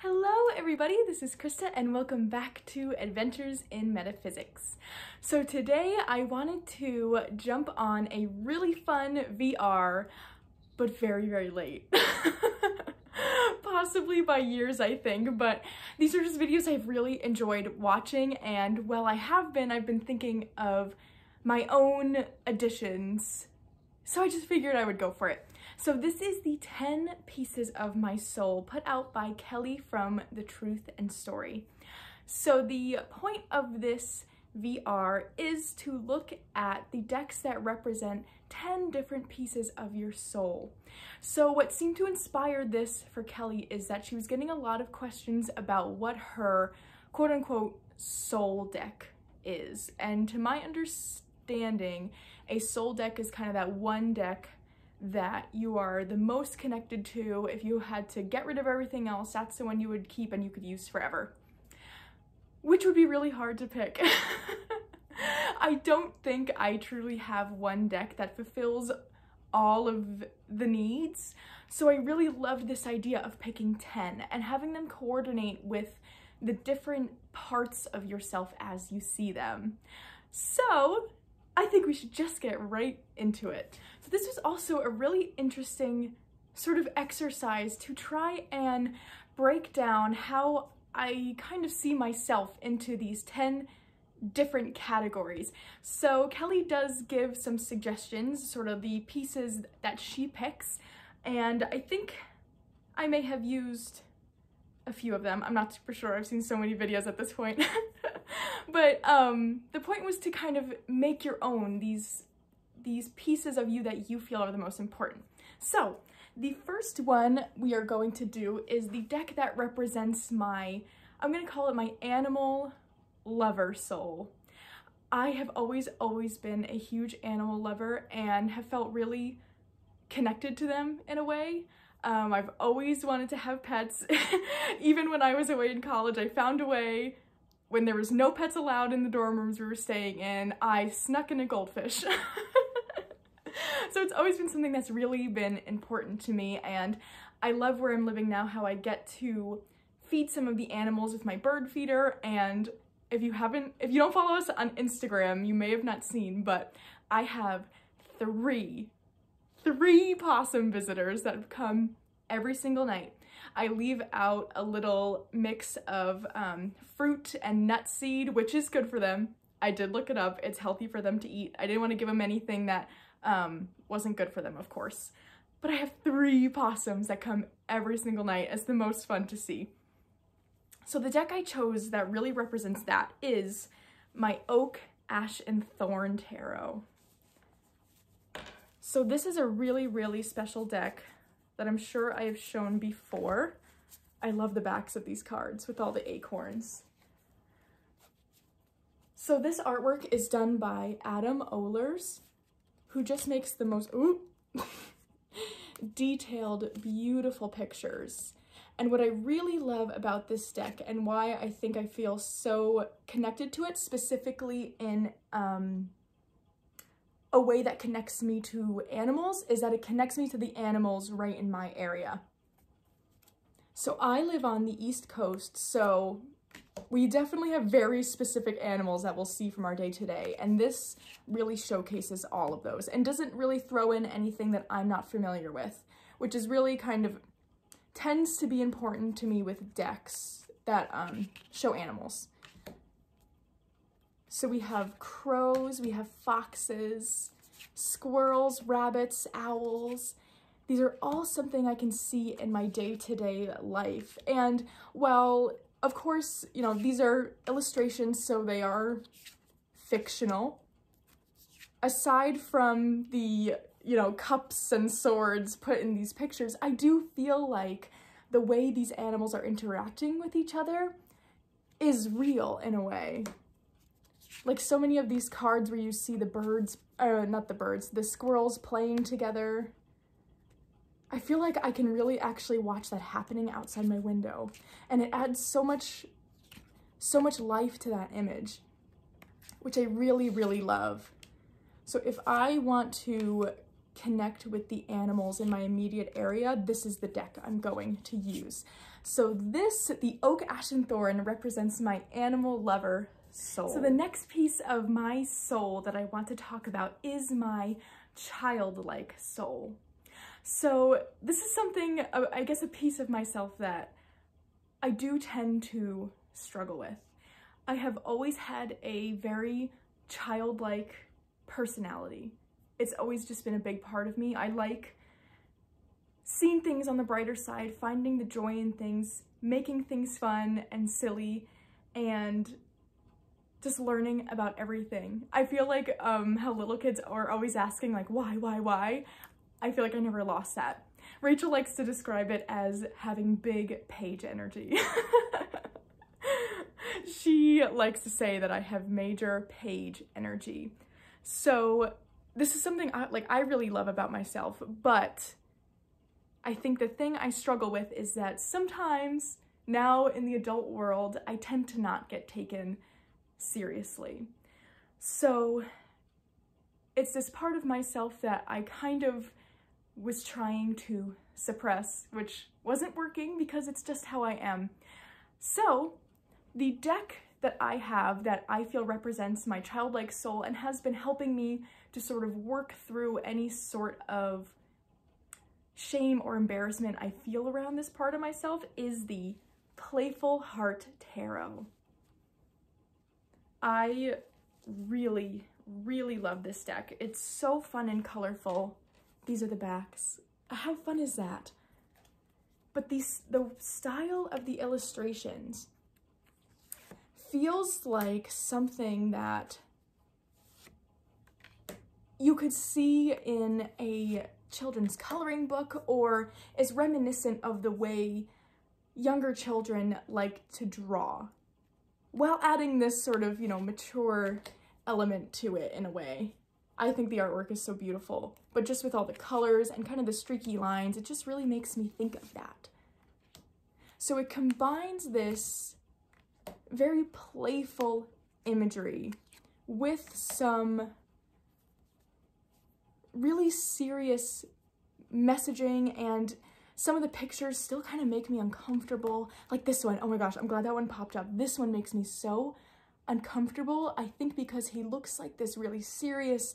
Hello everybody, this is Krista and welcome back to Adventures in Metaphysics. So today I wanted to jump on a really fun VR, but very late. Possibly by years, I think, but these are just videos I've really enjoyed watching, and while I've been thinking of my own additions, so I just figured I would go for it. So this is the 10 Pieces of My Soul put out by Kelly from The Truth and Story. So the point of this VR is to look at the decks that represent 10 different pieces of your soul. So what seemed to inspire this for Kelly is that she was getting a lot of questions about what her quote-unquote soul deck is. And to my understanding, a soul deck is kind of that one deck that you are the most connected to. If you had to get rid of everything else, that's the one you would keep and you could use forever, which would be really hard to pick. I don't think I truly have one deck that fulfills all of the needs, so I really loved this idea of picking 10 and having them coordinate with the different parts of yourself as you see them. So I think we should just get right into it. So this was also a really interesting sort of exercise to try and break down how I kind of see myself into these 10 different categories. So Kelly does give some suggestions, sort of the pieces that she picks, and I think I may have used a few of them. I'm not super sure, I've seen so many videos at this point. But the point was to kind of make your own, these pieces of you that you feel are the most important. So the first one we are going to do is the deck that represents my, I'm going to call it my animal lover soul. I have always been a huge animal lover and have felt really connected to them in a way. I've always wanted to have pets. Even when I was away in college, I found a way. When there was no pets allowed in the dorm rooms we were staying in, I snuck in a goldfish. So it's always been something that's really been important to me, and I love where I'm living now, how I get to feed some of the animals with my bird feeder. And if you don't follow us on Instagram, you may have not seen, but I have three possum visitors that have come every single night. I leave out a little mix of fruit and nut seed, which is good for them. I did look it up. It's healthy for them to eat. I didn't want to give them anything that wasn't good for them, of course. But I have 3 possums that come every single night. It's the most fun to see. So the deck I chose that really represents that is my Oak, Ash, and Thorn Tarot. So this is a really special deck that I'm sure I have shown before. I love the backs of these cards with all the acorns. So this artwork is done by Adam Ohlers, who just makes the most detailed, beautiful pictures. And what I really love about this deck, and why I think I feel so connected to it, specifically in a way that connects me to animals, is that it connects me to the animals right in my area. So I live on the East Coast, so we definitely have very specific animals that we'll see from our day to day, and this really showcases all of those and doesn't really throw in anything that I'm not familiar with, which is really kind of tends to be important to me with decks that show animals. So we have crows, we have foxes, squirrels, rabbits, owls. These are all something I can see in my day-to-day life. And while, of course, you know, these are illustrations, so they are fictional. Aside from the, you know, cups and swords put in these pictures, I do feel like the way these animals are interacting with each other is real in a way. Like so many of these cards where you see the birds, not the birds, the squirrels playing together. I feel like I can really actually watch that happening outside my window, and it adds so much life to that image, which I really love. So if I want to connect with the animals in my immediate area, this is the deck I'm going to use. So this, the Oak, Ash, and Thorn, represents my animal lover soul. So the next piece of my soul that I want to talk about is my childlike soul. So this is something, I guess, a piece of myself that I do tend to struggle with. I have always had a very childlike personality. It's always just been a big part of me. I like seeing things on the brighter side, finding the joy in things, making things fun and silly, and just learning about everything. I feel like how little kids are always asking like, why? I feel like I never lost that. Rachel likes to describe it as having big page energy. She likes to say that I have major page energy. So this is something I really love about myself, but I think the thing I struggle with is that sometimes now in the adult world, I tend to not get taken seriously. So it's this part of myself that I kind of was trying to suppress, which wasn't working because it's just how I am. So the deck that I have that I feel represents my childlike soul and has been helping me to sort of work through any sort of shame or embarrassment I feel around this part of myself is the Playful Heart Tarot. I really, really love this deck. It's so fun and colorful. These are the backs. How fun is that? But the style of the illustrations feels like something that you could see in a children's coloring book, or is reminiscent of the way younger children like to draw, while adding this sort of, mature element to it in a way. I think the artwork is so beautiful, but just with all the colors and kind of the streaky lines, it just really makes me think of that. So it combines this very playful imagery with some really serious messaging, and some of the pictures still kind of make me uncomfortable. Like this one, oh my gosh, I'm glad that one popped up. This one makes me so uncomfortable, I think because he looks like this really serious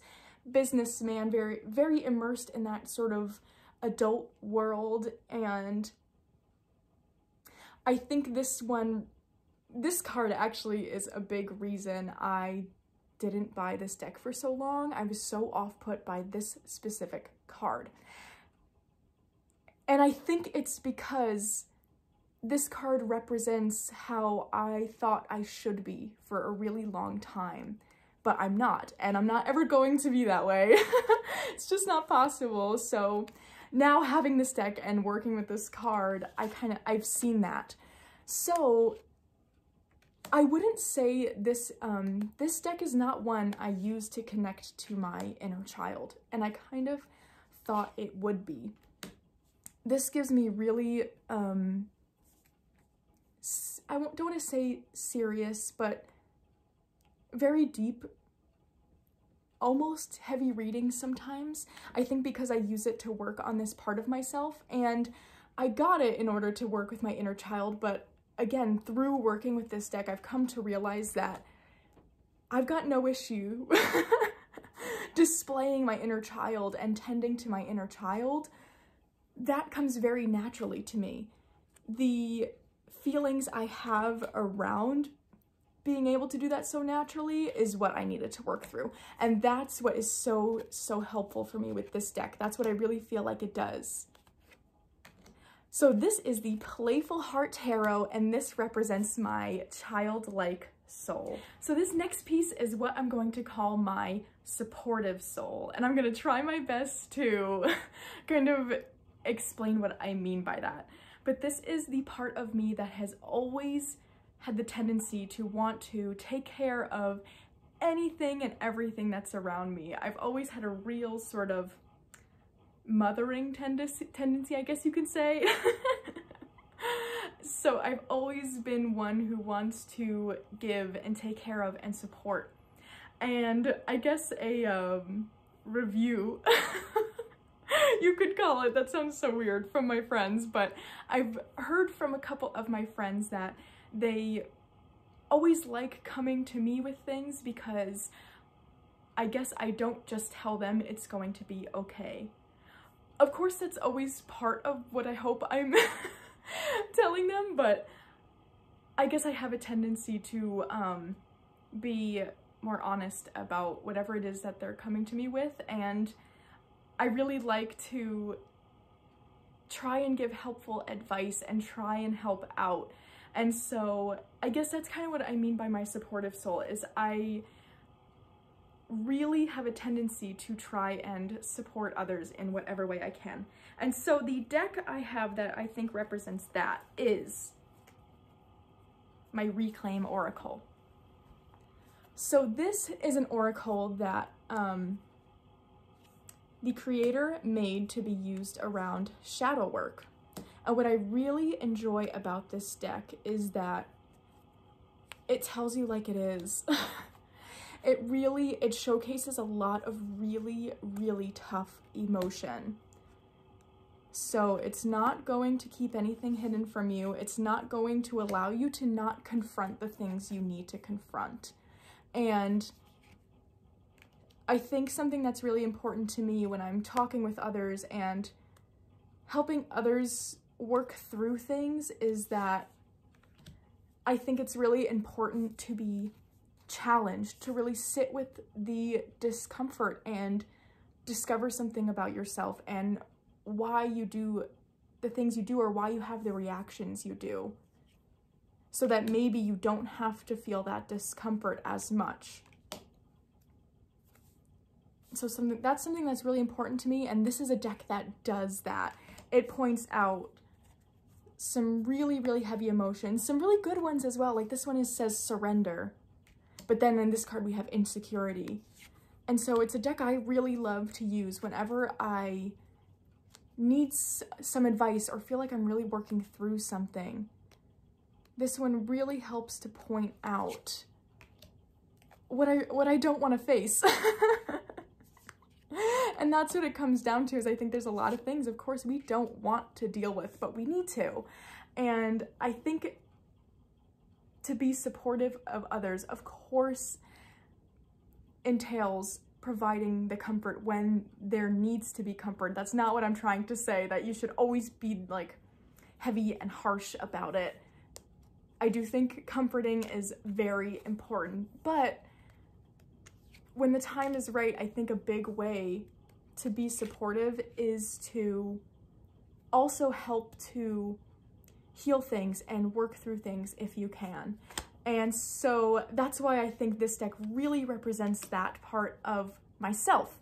businessman, very, very immersed in that sort of adult world, and I think this card actually is a big reason I didn't buy this deck for so long. I was so off-put by this specific card. And I think it's because this card represents how I thought I should be for a really long time, but I'm not, and I'm not ever going to be that way. It's just not possible. So now having this deck and working with this card, I've seen that. So I wouldn't say this, this deck is not one I use to connect to my inner child, and I kind of thought it would be. This gives me really, I don't want to say serious, but very deep, almost heavy reading sometimes. I think because I use it to work on this part of myself, and I got it in order to work with my inner child, but again, through working with this deck, I've come to realize that I've got no issue displaying my inner child and tending to my inner child. That comes very naturally to me. The feelings I have around being able to do that so naturally is what I needed to work through. And that's what is so, so helpful for me with this deck. That's what I really feel like it does. So this is the Playful Heart Tarot, and this represents my childlike soul. So this next piece is what I'm going to call my supportive soul. And I'm going to try my best to kind of explain what I mean by that. But this is the part of me that has always had the tendency to want to take care of anything and everything that's around me. I've always had a real sort of mothering tendency, I guess you could say. So I've always been one who wants to give and take care of and support. And I guess a review you could call it. That sounds so weird from my friends, but I've heard from a couple of my friends that they always like coming to me with things because I guess I don't just tell them it's going to be okay. Of course, that's always part of what I hope I'm telling them, but I guess I have a tendency to be more honest about whatever it is that they're coming to me with, and I really like to try and give helpful advice and try and help out. And so I guess that's kind of what I mean by my supportive soul, is I really have a tendency to try and support others in whatever way I can. And so the deck I have that I think represents that is my Reclaim Oracle. So this is an oracle that the creator made to be used around shadow work. And what I really enjoy about this deck is that it tells you like it is. It showcases a lot of really tough emotion. So it's not going to keep anything hidden from you. It's not going to allow you to not confront the things you need to confront. And I think something that's really important to me when I'm talking with others and helping others work through things is that I think it's really important to be challenged, to really sit with the discomfort and discover something about yourself and why you do the things you do or why you have the reactions you do, so that maybe you don't have to feel that discomfort as much. So that's something that's really important to me, and this is a deck that does that. It points out some really heavy emotions, some really good ones as well. Like this one says surrender, but then in this card we have insecurity. And so it's a deck I really love to use whenever I need some advice or feel like I'm really working through something. This one really helps to point out what I don't want to face. And that's what it comes down to, is I think there's a lot of things, of course, we don't want to deal with, but we need to. And I think to be supportive of others, of course, entails providing the comfort when there needs to be comfort. That's not what I'm trying to say, that you should always be like heavy and harsh about it. I do think comforting is very important, but when the time is right, I think a big way to be supportive is to also help to heal things and work through things if you can. And so that's why I think this deck really represents that part of myself.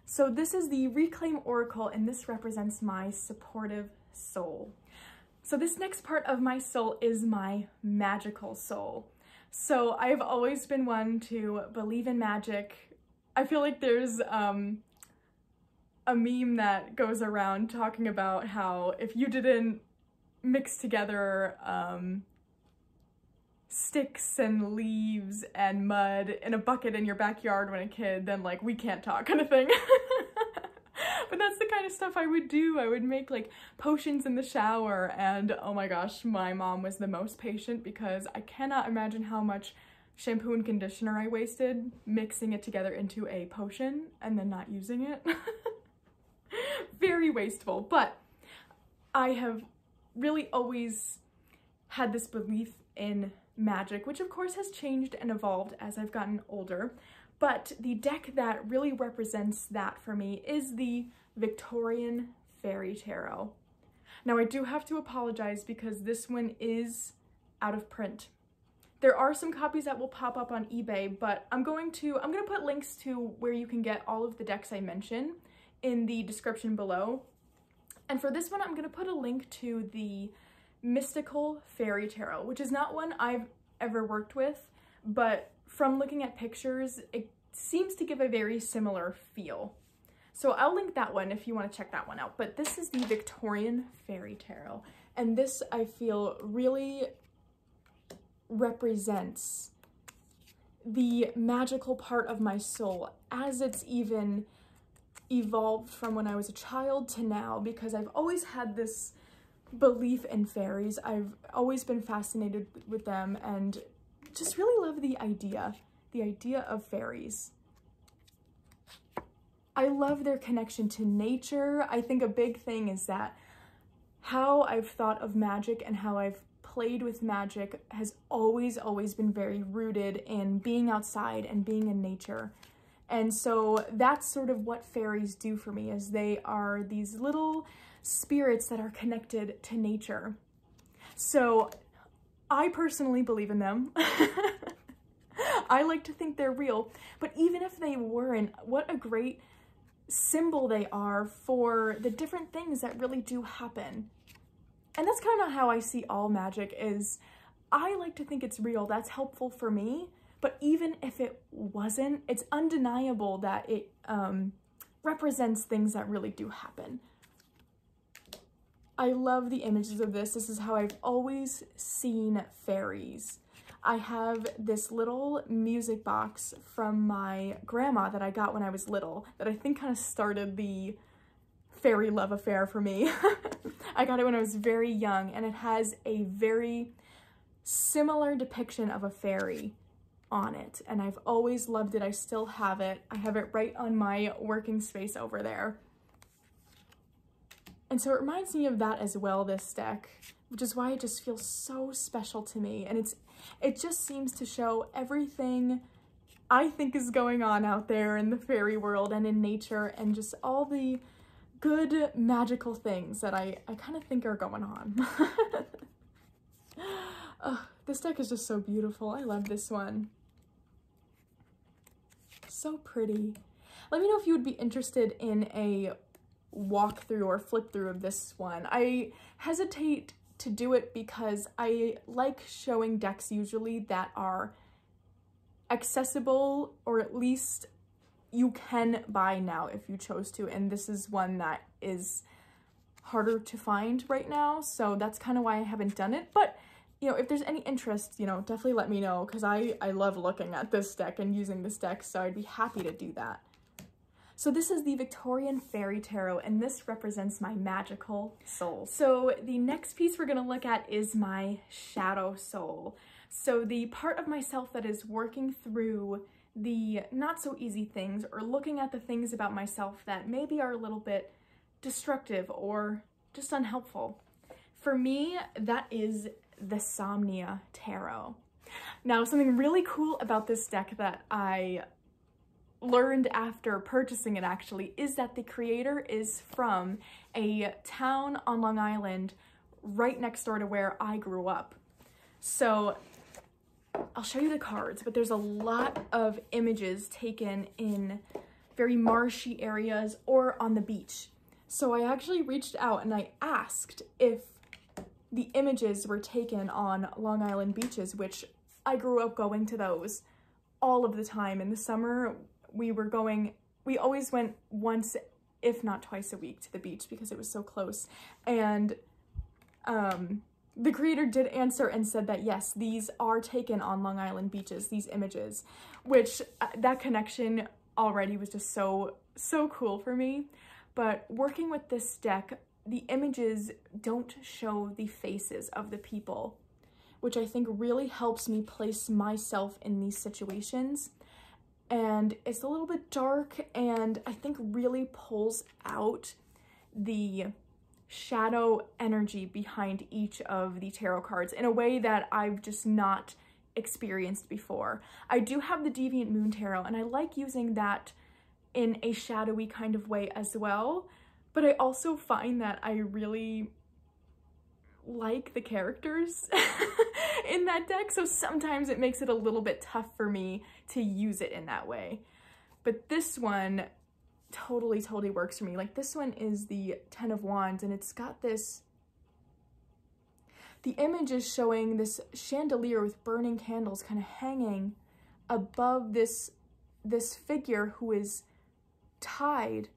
So this is the Reclaim Oracle, and this represents my supportive soul. So this next part of my soul is my magical soul. So I've always been one to believe in magic. I feel like there's a meme that goes around talking about how if you didn't mix together sticks and leaves and mud in a bucket in your backyard when a kid, then like we can't talk, kind of thing. But that's the kind of stuff I would do. I would make like potions in the shower, and oh my gosh, my mom was the most patient because I cannot imagine how much shampoo and conditioner I wasted mixing it together into a potion and then not using it. Very wasteful. But I have really always had this belief in magic, which of course has changed and evolved as I've gotten older. But the deck that really represents that for me is the Victorian Faerie Tarot. Now I do have to apologize because this one is out of print. There are some copies that will pop up on eBay, but I'm gonna put links to where you can get all of the decks I mention in the description below. And for this one, I'm gonna put a link to the Mystical Faerie Tarot, which is not one I've ever worked with, but from looking at pictures, it seems to give a very similar feel. So I'll link that one if you want to check that one out. But this is the Victorian Faerie Tarot, and this I feel really represents the magical part of my soul, as it's even evolved from when I was a child to now, because I've always had this belief in fairies. I've always been fascinated with them and just really love the idea of fairies. I love their connection to nature. I think a big thing is that how I've thought of magic and how I've played with magic has always been very rooted in being outside and being in nature. And so that's sort of what fairies do for me, is they are these little spirits that are connected to nature. So I personally believe in them. I like to think they're real, but even if they weren't, what a great symbol they are for the different things that really do happen. And that's kind of how I see all magic is, I like to think it's real. That's helpful for me. But even if it wasn't, it's undeniable that it represents things that really do happen. I love the images of this. This is how I've always seen fairies. I have this little music box from my grandma that I got when I was little that I think kind of started the fairy love affair for me. I got it when I was very young, and it has a very similar depiction of a fairy on it, and I've always loved it. I still have it. I have it right on my working space over there. And so it reminds me of that as well, this deck, which is why it just feels so special to me. And it just seems to show everything I think is going on out there in the fairy world and in nature, and just all the good magical things that I kind of think are going on. This deck is just so beautiful. I love this one. So pretty. Let me know if you would be interested in a walkthrough or flip through of this one. I hesitate to do it because I like showing decks usually that are accessible, or at least you can buy now if you chose to, and this is one that is harder to find right now, so that's kind of why I haven't done it. But you know, if there's any interest, you know, definitely let me know, because I love looking at this deck and using this deck, so I'd be happy to do that. So this is the Victorian Fairy Tarot, and this represents my magical soul. So the next piece we're going to look at is my shadow soul. So the part of myself that is working through the not so easy things, or looking at the things about myself that maybe are a little bit destructive or just unhelpful. For me, that is the Somnia Tarot. Now, something really cool about this deck that I learned after purchasing it actually is that the creator is from a town on Long Island right next door to where I grew up. So I'll show you the cards, but there's a lot of images taken in very marshy areas or on the beach. So I actually reached out and I asked if the images were taken on Long Island beaches, which I grew up going to those all of the time. In the summer, we always went once, if not twice a week to the beach because it was so close. And the creator did answer and said that yes, these are taken on Long Island beaches, these images, which that connection already was just so cool for me. But working with this deck, the images don't show the faces of the people, which I think really helps me place myself in these situations. And it's a little bit dark, and I think really pulls out the shadow energy behind each of the tarot cards in a way that I've just not experienced before. I do have the Deviant Moon Tarot, and I like using that in a shadowy kind of way as well, but I also find that I really like the characters in that deck, so sometimes it makes it a little bit tough for me to use it in that way. But this one totally works for me. Like, this one is the Ten of Wands, and it's got this, the image is showing this chandelier with burning candles kind of hanging above this figure who is tied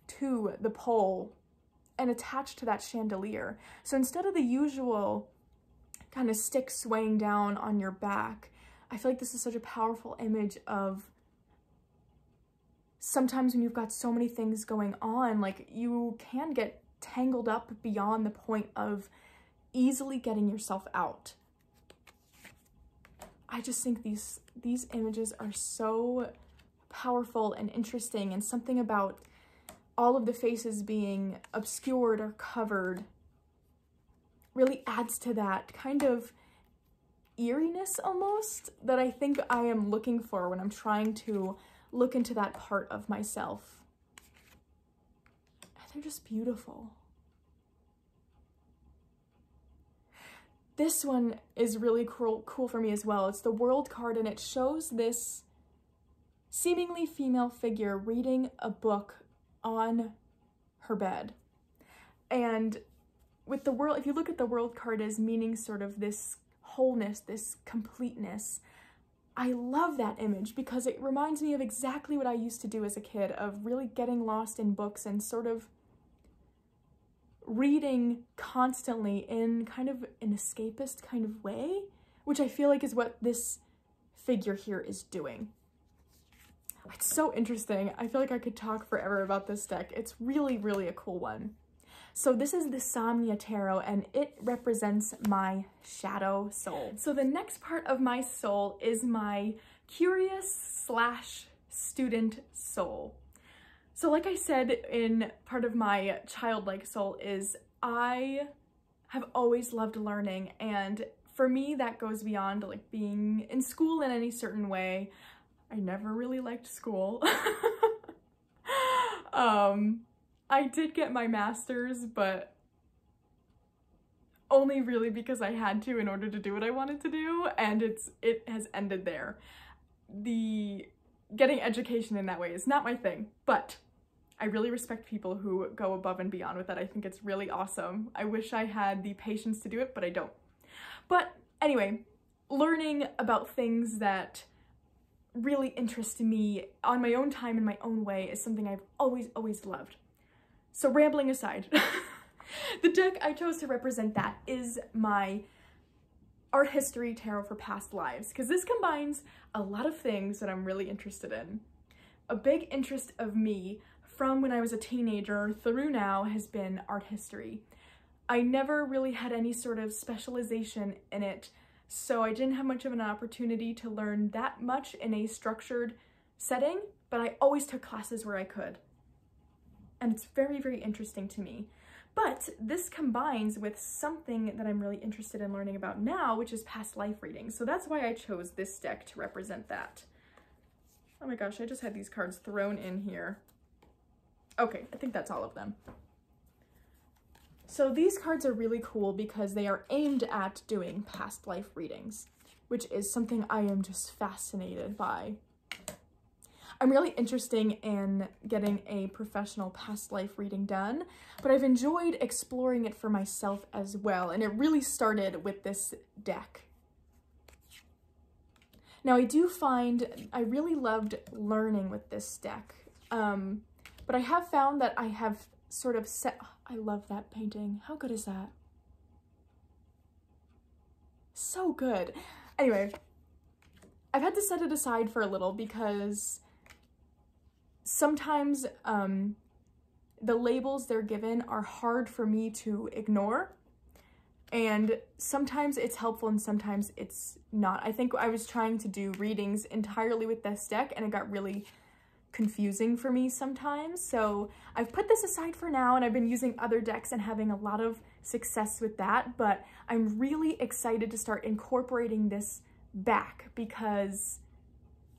to the pole and attached to that chandelier. So instead of the usual kind of stick swaying down on your back, I feel like this is such a powerful image of sometimes when you've got so many things going on, like, you can get tangled up beyond the point of easily getting yourself out. I just think these images are so powerful and interesting, and something about all of the faces being obscured or covered really adds to that kind of eeriness almost that I think I am looking for when I'm trying to look into that part of myself. And they're just beautiful. This one is really cool for me as well. It's the World card, and it shows this seemingly female figure reading a book on her bed. And with the World, if you look at the World card as meaning sort of this wholeness, this completeness, I love that image because it reminds me of exactly what I used to do as a kid, of really getting lost in books and sort of reading constantly in kind of an escapist kind of way, which I feel like is what this figure here is doing. It's so interesting. I feel like I could talk forever about this deck. It's really, really a cool one. So this is the Somnia Tarot, and it represents my shadow soul. So the next part of my soul is my curious / student soul. So like I said, in part of my childlike soul is I have always loved learning, and for me that goes beyond like being in school in any certain way. I never really liked school. I did get my master's, but only really because I had to in order to do what I wanted to do, and it has ended there. The getting education in that way is not my thing, but I really respect people who go above and beyond with that. I think it's really awesome. I wish I had the patience to do it, but I don't. But anyway, learning about things that really interest me on my own time in my own way is something I've always loved. So rambling aside, the deck I chose to represent that is my Art History Tarot for Past Lives, because this combines a lot of things that I'm really interested in. A big interest of me from when I was a teenager through now has been art history. I never really had any sort of specialization in it, so I didn't have much of an opportunity to learn that much in a structured setting, but I always took classes where I could. And it's very, very interesting to me. But this combines with something that I'm really interested in learning about now, which is past life readings. So that's why I chose this deck to represent that. Oh my gosh, I just had these cards thrown in here. Okay, I think that's all of them. So these cards are really cool because they are aimed at doing past life readings, which is something I am just fascinated by. I'm really interested in getting a professional past life reading done, but I've enjoyed exploring it for myself as well, and it really started with this deck. Now I do find I really loved learning with this deck, but I have found that I have sort of set, I love that painting. How good is that? So good. Anyway, I've had to set it aside for a little because sometimes the labels they're given are hard for me to ignore, and sometimes it's helpful and sometimes it's not. I think I was trying to do readings entirely with this deck and it got really confusing for me sometimes, so I've put this aside for now, and I've been using other decks and having a lot of success with that, but I'm really excited to start incorporating this back because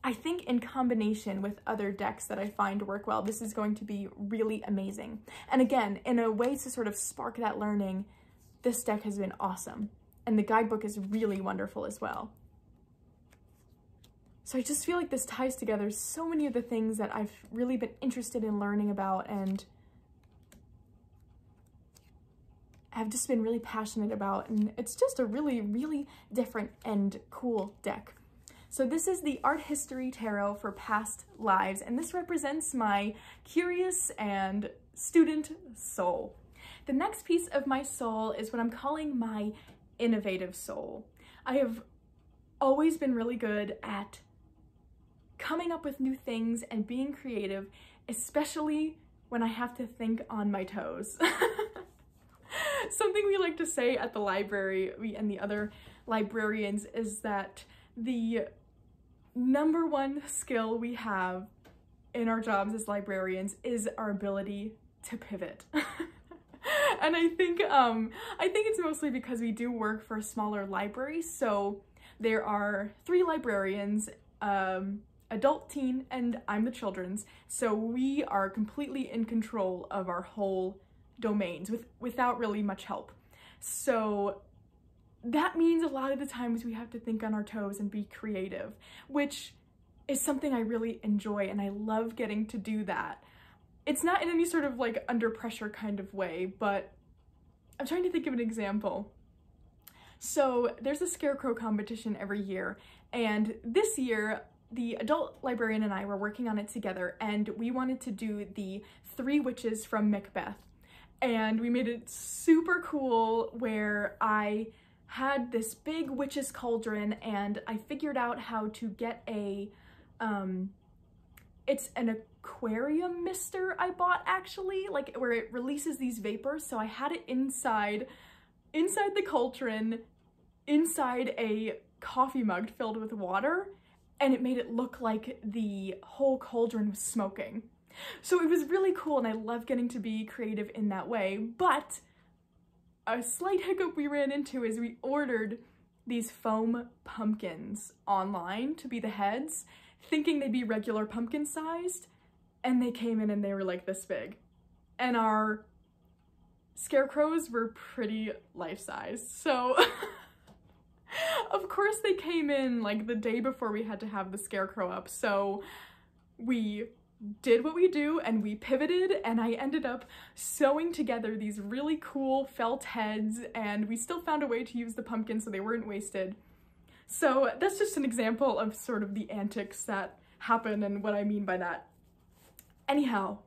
I think in combination with other decks that I find work well, this is going to be really amazing. And again, in a way to sort of spark that learning, this deck has been awesome. And the guidebook is really wonderful as well. So I just feel like this ties together so many of the things that I've really been interested in learning about and have just been really passionate about. And it's just a really, really different and cool deck. So this is the Art History Tarot for Past Lives, and this represents my curious and student soul. The next piece of my soul is what I'm calling my innovative soul. I have always been really good at coming up with new things and being creative, especially when I have to think on my toes. Something we like to say at the library, we and the other librarians, is that the #1 skill we have in our jobs as librarians is our ability to pivot. And I think it's mostly because we do work for a smaller library, so there are 3 librarians, adult, teen, and I'm the children's, so we are completely in control of our whole domains without really much help. So that means a lot of the times we have to think on our toes and be creative, which is something I really enjoy, and I love getting to do that. It's not in any sort of like under pressure kind of way, but I'm trying to think of an example. So there's a scarecrow competition every year, and this year the adult librarian and I were working on it together, and we wanted to do the 3 witches from Macbeth. And we made it super cool where I had this big witch's cauldron, and I figured out how to get a, it's an aquarium mister I bought actually, like where it releases these vapors. So I had it inside the cauldron, inside a coffee mug filled with water, and it made it look like the whole cauldron was smoking. So it was really cool, and I love getting to be creative in that way. But a slight hiccup we ran into is we ordered these foam pumpkins online to be the heads, thinking they'd be regular pumpkin sized, and they came in and they were like this big. And our scarecrows were pretty life-sized, so of course they came in like the day before we had to have the scarecrow up, so we did what we do and we pivoted, and I ended up sewing together these really cool felt heads, and we still found a way to use the pumpkins so they weren't wasted. So that's just an example of sort of the antics that happen and what I mean by that. Anyhow,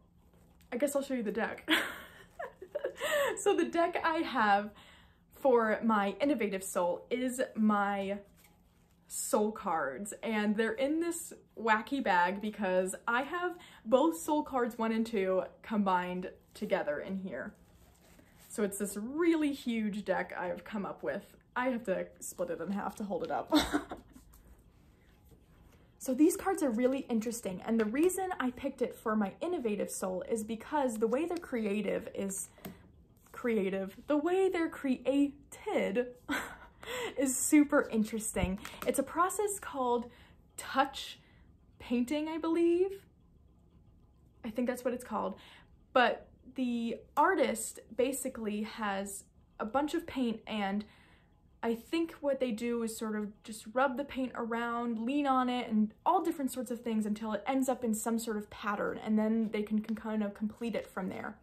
I guess I'll show you the deck. So the deck I have for my innovative soul is my soul cards, and they're in this wacky bag because I have both soul cards 1 and 2 combined together in here. So it's this really huge deck I've come up with. I have to split it in half to hold it up. So these cards are really interesting, and the reason I picked it for my innovative soul is because the way they're creative is the way they're created is super interesting. It's a process called touch painting, I believe. I think that's what it's called. But the artist basically has a bunch of paint, and I think what they do is sort of just rub the paint around, lean on it, and all different sorts of things until it ends up in some sort of pattern, and then they can kind of complete it from there.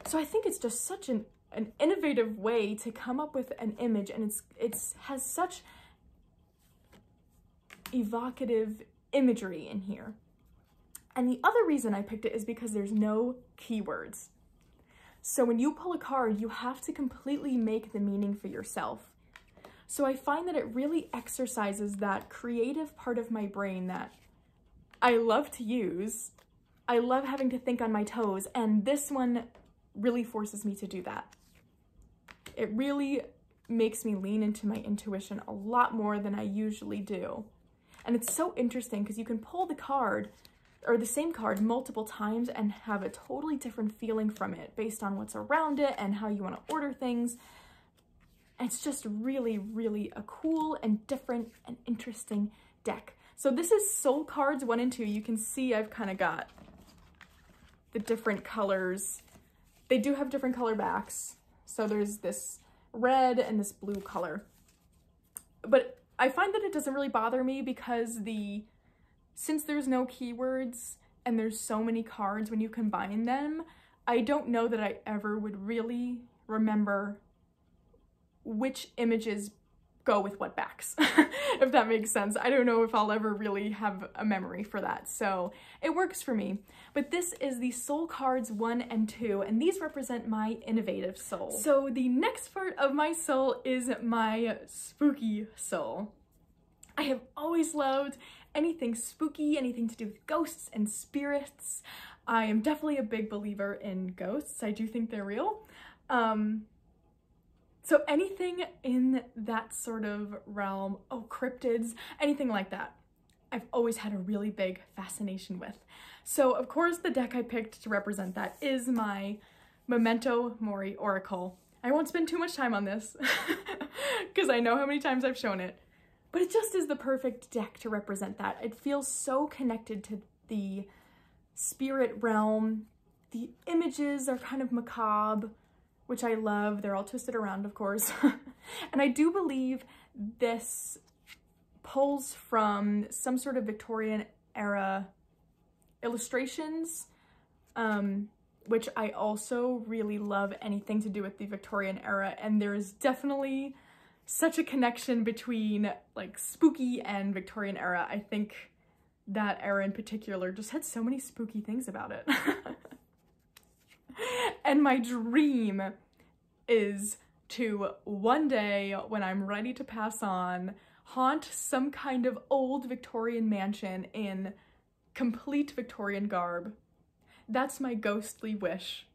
So I think it's just such an innovative way to come up with an image, and it has such evocative imagery in here. And the other reason I picked it is because there's no keywords. So when you pull a card, you have to completely make the meaning for yourself. So I find that it really exercises that creative part of my brain that I love to use. I love having to think on my toes, and this one really forces me to do that. It really makes me lean into my intuition a lot more than I usually do. And it's so interesting because you can pull the card, or the same card, multiple times and have a totally different feeling from it based on what's around it and how you want to order things. And it's just really, really a cool and different and interesting deck. So this is Soul Cards 1 and 2. You can see I've kind of got the different colors. They do have different color backs. So there's this red and this blue color. But I find that it doesn't really bother me because since there's no keywords and there's so many cards when you combine them, I don't know that I ever would really remember which images go with what backs, if that makes sense. I don't know if I'll ever really have a memory for that, so it works for me. But this is the Soul Cards 1 and 2, and these represent my innovative soul. So the next part of my soul is my spooky soul. I have always loved anything spooky, anything to do with ghosts and spirits. I am definitely a big believer in ghosts. I do think they're real. So anything in that sort of realm, oh, cryptids, anything like that, I've always had a really big fascination with. So of course the deck I picked to represent that is my Memento Mori Oracle. I won't spend too much time on this because I know how many times I've shown it, but it just is the perfect deck to represent that. It feels so connected to the spirit realm. The images are kind of macabre, which I love. They're all twisted around, of course. And I do believe this pulls from some sort of Victorian era illustrations, which I also really love anything to do with the Victorian era. And there's definitely such a connection between like spooky and Victorian era. I think that era in particular just had so many spooky things about it. And my dream is to one day, when I'm ready to pass on, haunt some kind of old Victorian mansion in complete Victorian garb. That's my ghostly wish,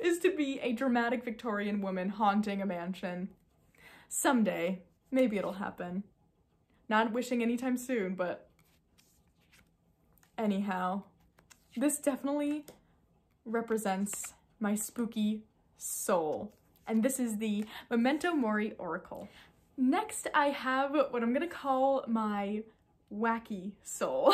is to be a dramatic Victorian woman haunting a mansion. Someday, maybe it'll happen. Not wishing anytime soon, but anyhow, this definitely represents my spooky soul. And this is the Memento Mori Oracle. Next, I have what I'm gonna call my wacky soul.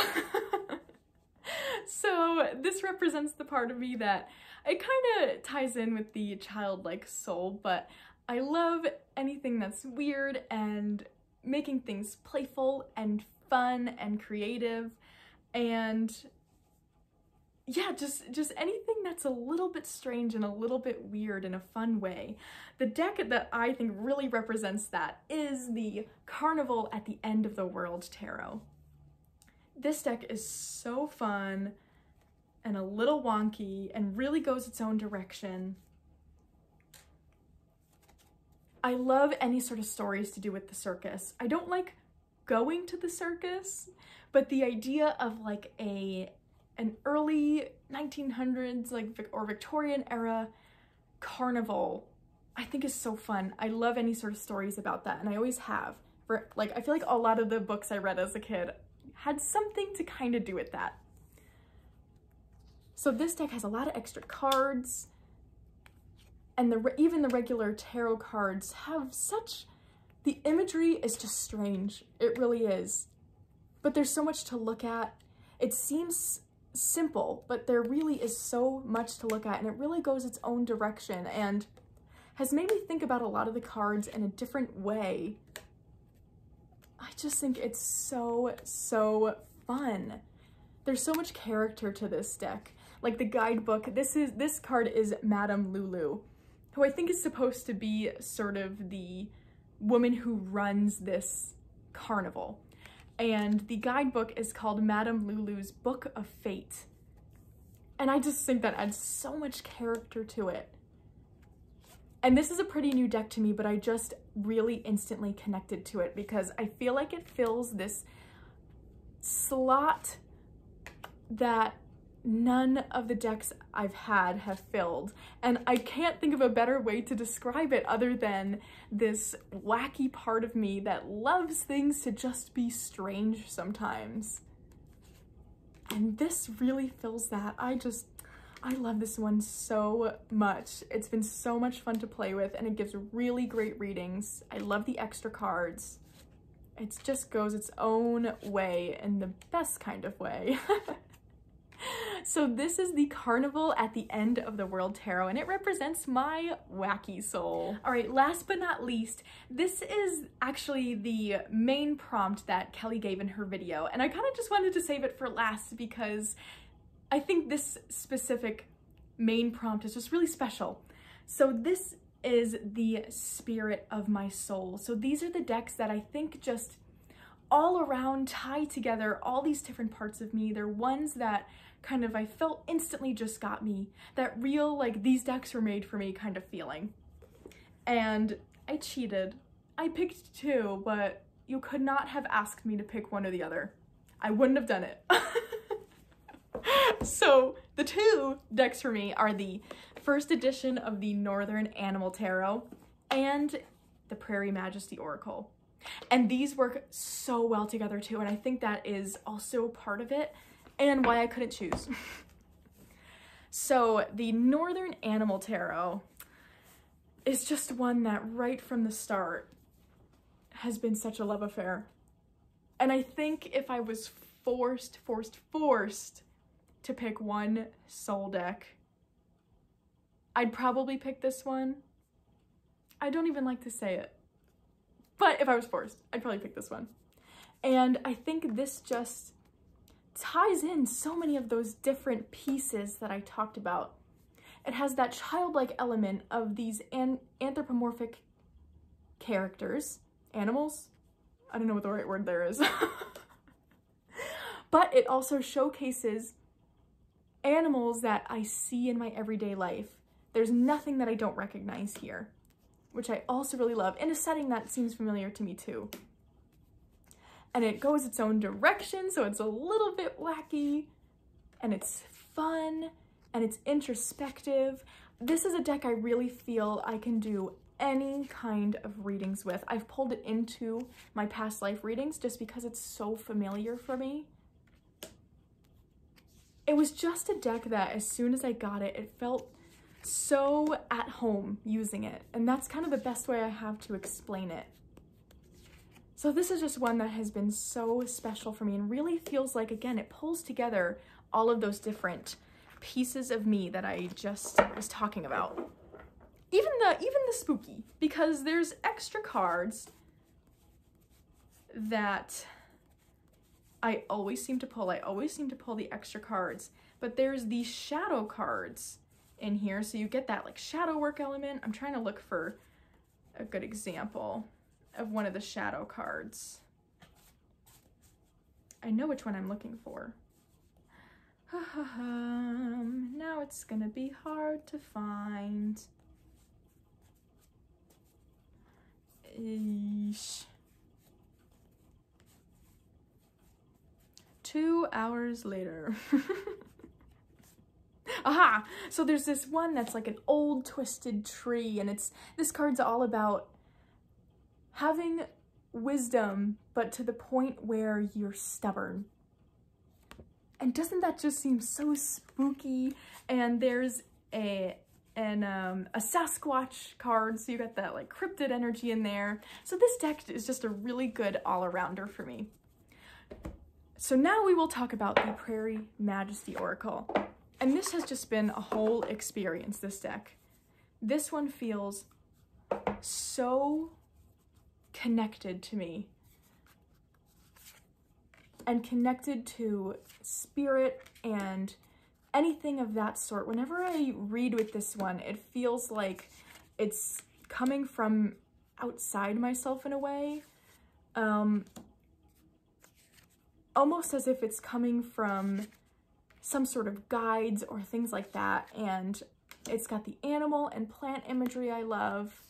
So this represents the part of me that it kind of ties in with the childlike soul, but I love anything that's weird and making things playful and fun and creative, and yeah, just anything that's a little bit strange and a little bit weird in a fun way. The deck that I think really represents that is the Carnival at the End of the World Tarot. This deck is so fun and a little wonky and really goes its own direction. I love any sort of stories to do with the circus. I don't like going to the circus, but the idea of like an early 1900s or Victorian era carnival I think is so fun. I love any sort of stories about that, and I always have. I feel like a lot of the books I read as a kid had something to kind of do with that. So this deck has a lot of extra cards, and even the regular tarot cards have the imagery is just strange. It really is. But there's so much to look at. It seems simple, but there really is so much to look at, and it really goes its own direction and has made me think about a lot of the cards in a different way. I just think it's so fun. There's so much character to this deck. Like the guidebook, this card is Madame Lulu, who I think is supposed to be sort of the woman who runs this carnival. And the guidebook is called Madame Lulu's Book of Fate. And I just think that adds so much character to it. And this is a pretty new deck to me, but I just really instantly connected to it because I feel like it fills this slot that none of the decks I've had have filled. And I can't think of a better way to describe it other than this wacky part of me that loves things to just be strange sometimes. And this really fills that. I love this one so much. It's been so much fun to play with, and it gives really great readings. I love the extra cards. It just goes its own way in the best kind of way. So this is the Carnival at the End of the World Tarot, and it represents my wacky soul. All right, last but not least, this is actually the main prompt that Kelly gave in her video, and I kind of just wanted to save it for last because I think this specific main prompt is just really special. So this is the spirit of my soul. So these are the decks that I think just all around tie together all these different parts of me. They're ones that kind of I felt instantly just got me. That real, like, these decks were made for me kind of feeling. And I cheated. I picked two, but you could not have asked me to pick one or the other. I wouldn't have done it. So the two decks for me are the first edition of the Northern Animal Tarot and the Prairie Majesty Oracle. And these work so well together too, and I think that is also part of it and why I couldn't choose. So the Northern Animal Tarot is just one that right from the start has been such a love affair. And I think if I was forced to pick one soul deck, I'd probably pick this one. I don't even like to say it, but if I was forced, I'd probably pick this one. And I think this just ties in so many of those different pieces that I talked about. It has that childlike element of these anthropomorphic characters, animals. I don't know what the right word there is. But it also showcases animals that I see in my everyday life. There's nothing that I don't recognize here, which I also really love, in a setting that seems familiar to me too. And it goes its own direction, so it's a little bit wacky, and it's fun, and it's introspective. This is a deck I really feel I can do any kind of readings with. I've pulled it into my past life readings just because it's so familiar for me. It was just a deck that as soon as I got it, it felt so at home using it. And that's kind of the best way I have to explain it. So this is just one that has been so special for me and really feels like, again, it pulls together all of those different pieces of me that I just was talking about. Even the spooky, because there's extra cards that I always seem to pull. I always seem to pull the extra cards, but there's these shadow cards in here, so you get that like shadow work element. I'm trying to look for a good example of one of the shadow cards. I know which one I'm looking for. Now it's gonna be hard to find. Eesh. 2 hours later. Aha! So there's this one that's like an old twisted tree, and this card's all about having wisdom, but to the point where you're stubborn. And doesn't that just seem so spooky? And there's a Sasquatch card, so you got that like cryptid energy in there. So this deck is just a really good all-arounder for me. So now we will talk about the Prairie Majesty Oracle. And this has just been a whole experience, this deck. This one feels so connected to me. And connected to spirit and anything of that sort. Whenever I read with this one, it feels like it's coming from outside myself in a way. Almost as if it's coming from some sort of guides or things like that. And it's got the animal and plant imagery I love,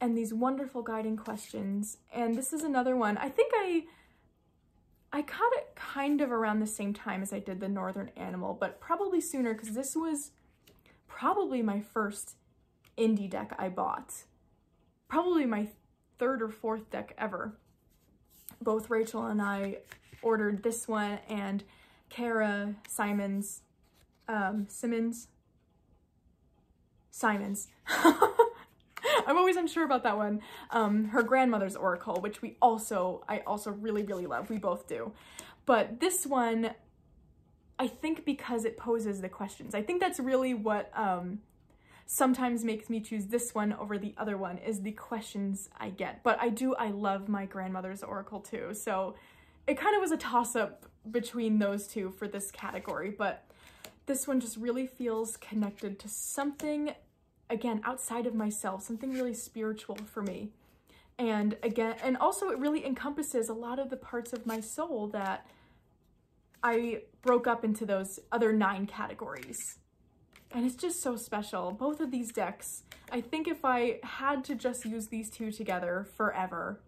and these wonderful guiding questions. And this is another one. I think I caught it kind of around the same time as I did the Northern Animal, but probably sooner, because this was probably my first indie deck I bought. Probably my third or fourth deck ever. Both Rachel and I ordered this one, and Kara Simons. I'm always unsure about that one. Her grandmother's oracle, which I also really, really love. We both do. But this one, I think because it poses the questions. I think that's really what sometimes makes me choose this one over the other one, is the questions I get. But I love my grandmother's oracle too. So it kind of was a toss-up between those two for this category. But this one just really feels connected to something, again, outside of myself, something really spiritual for me. And again, and also it really encompasses a lot of the parts of my soul that I broke up into those other 9 categories. And it's just so special. Both of these decks, I think if I had to just use these two together forever,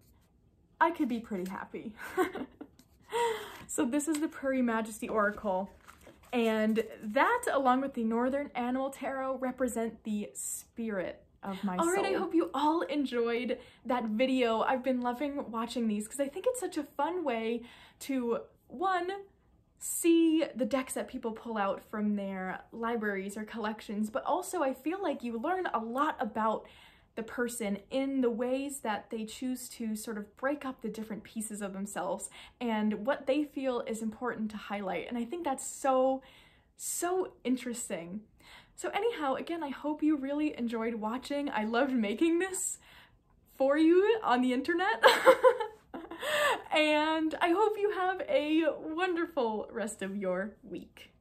I could be pretty happy. So this is the Prairie Majesty Oracle, and that, along with the Northern Animal Tarot, represent the spirit of my soul. All right, I hope you all enjoyed that video. I've been loving watching these because I think it's such a fun way to, one, see the decks that people pull out from their libraries or collections, but also I feel like you learn a lot about the person in the ways that they choose to sort of break up the different pieces of themselves and what they feel is important to highlight. And I think that's so interesting. So anyhow, again, I hope you really enjoyed watching. I loved making this for you on the internet. And I hope you have a wonderful rest of your week.